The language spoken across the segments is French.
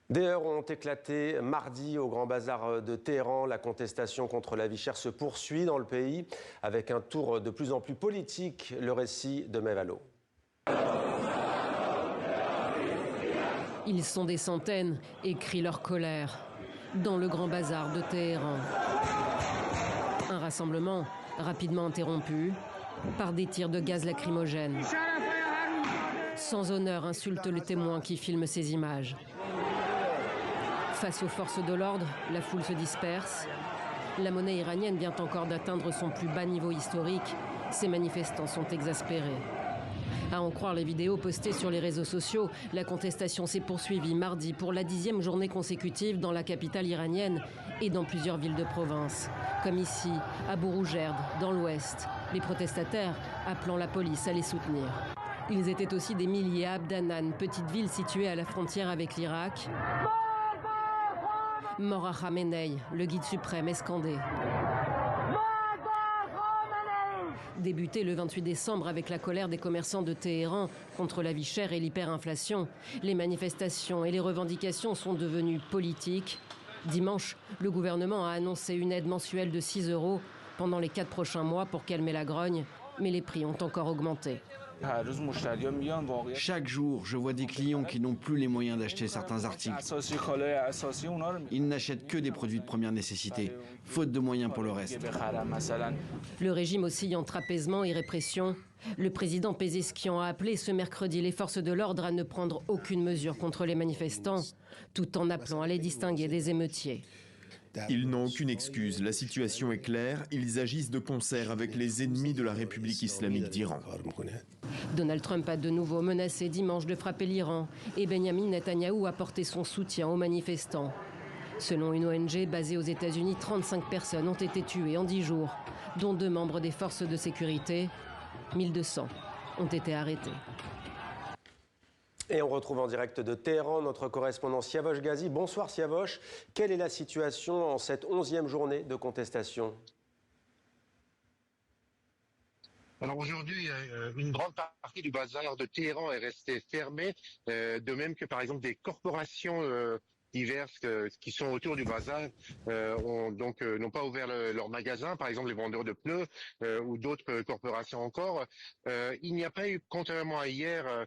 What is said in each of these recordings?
Des heurts ont éclaté mardi au Grand Bazar de Téhéran. La contestation contre la vie chère se poursuit dans le pays avec un tour de plus en plus politique. Le récit de Mevalo. Ils sont des centaines et crient leur colère dans le Grand Bazar de Téhéran. Un rassemblement rapidement interrompu par des tirs de gaz lacrymogène. Sans honneur insulte le témoin qui filme ces images. Face aux forces de l'ordre, la foule se disperse. La monnaie iranienne vient encore d'atteindre son plus bas niveau historique. Ces manifestants sont exaspérés. À en croire les vidéos postées sur les réseaux sociaux, la contestation s'est poursuivie mardi pour la 10e journée consécutive dans la capitale iranienne et dans plusieurs villes de province. Comme ici, à Bouroujerd, dans l'ouest, les protestataires appelant la police à les soutenir. Ils étaient aussi des milliers à Abdanan, petite ville située à la frontière avec l'Irak. Mort à Khamenei, le guide suprême est scandé. Débuté le 28 décembre avec la colère des commerçants de Téhéran contre la vie chère et l'hyperinflation, les manifestations et les revendications sont devenues politiques. Dimanche, le gouvernement a annoncé une aide mensuelle de 6 € pendant les 4 prochains mois pour calmer la grogne, mais les prix ont encore augmenté. Chaque jour, je vois des clients qui n'ont plus les moyens d'acheter certains articles. Ils n'achètent que des produits de première nécessité, faute de moyens pour le reste. Le régime oscille entre apaisement et répression. Le président Pezeshkian a appelé ce mercredi les forces de l'ordre à ne prendre aucune mesure contre les manifestants, tout en appelant à les distinguer des émeutiers. Ils n'ont aucune excuse, la situation est claire, ils agissent de concert avec les ennemis de la République islamique d'Iran. Donald Trump a de nouveau menacé dimanche de frapper l'Iran et Benjamin Netanyahou a porté son soutien aux manifestants. Selon une ONG basée aux États-Unis, 35 personnes ont été tuées en 10 jours, dont 2 membres des forces de sécurité. 1200 ont été arrêtés. Et on retrouve en direct de Téhéran notre correspondant Siavosh Ghazi. Bonsoir Siavosh. Quelle est la situation en cette 11e journée de contestation ? Alors aujourd'hui, une grande partie du bazar de Téhéran est restée fermée, de même que par exemple des corporations diverses qui sont autour du bazar n'ont pas ouvert leurs magasins, par exemple les vendeurs de pneus ou d'autres corporations encore. Il n'y a pas eu, contrairement à hier,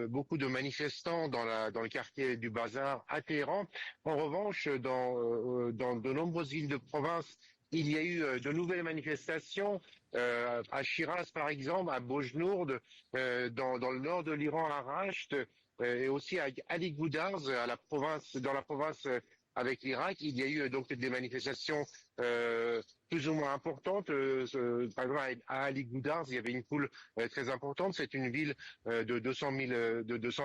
beaucoup de manifestants dans le quartier du bazar à Téhéran. En revanche, dans de nombreuses villes de province, il y a eu de nouvelles manifestations à Shiraz par exemple, à Bojnourd, dans le nord de l'Iran, à Rasht, et aussi à Ali Goudars, dans la province avec l'Irak. Il y a eu donc des manifestations plus ou moins importantes. Par exemple, à Ali Goudars, il y avait une foule très importante. C'est une ville de 200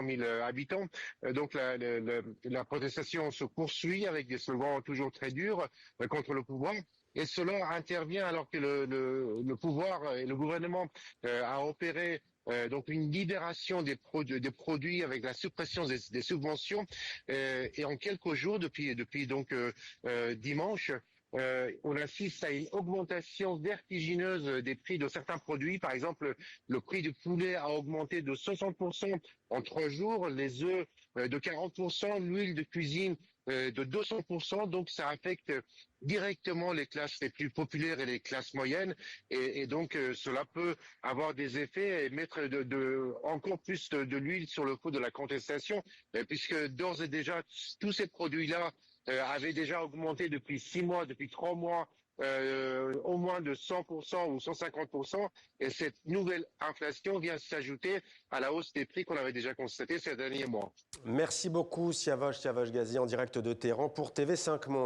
000 habitants. Donc la protestation se poursuit avec des slogans toujours très durs contre le pouvoir. Et cela intervient alors que le pouvoir et le gouvernement a opéré donc une libération des produits avec la suppression des subventions et en quelques jours depuis donc dimanche on assiste à une augmentation vertigineuse des prix de certains produits. Par exemple, le prix du poulet a augmenté de 60% en 3 jours, les œufs de 40%, l'huile de cuisine de 200%. Donc ça affecte directement les classes les plus populaires et les classes moyennes. Et donc cela peut avoir des effets et mettre encore plus de l'huile sur le feu de la contestation, puisque d'ores et déjà tous ces produits-là avait déjà augmenté depuis 6 mois, depuis 3 mois, au moins de 100% ou 150%. Et cette nouvelle inflation vient s'ajouter à la hausse des prix qu'on avait déjà constatée ces derniers mois. Merci beaucoup Siavosh Ghazi en direct de Téhéran pour TV5 Monde.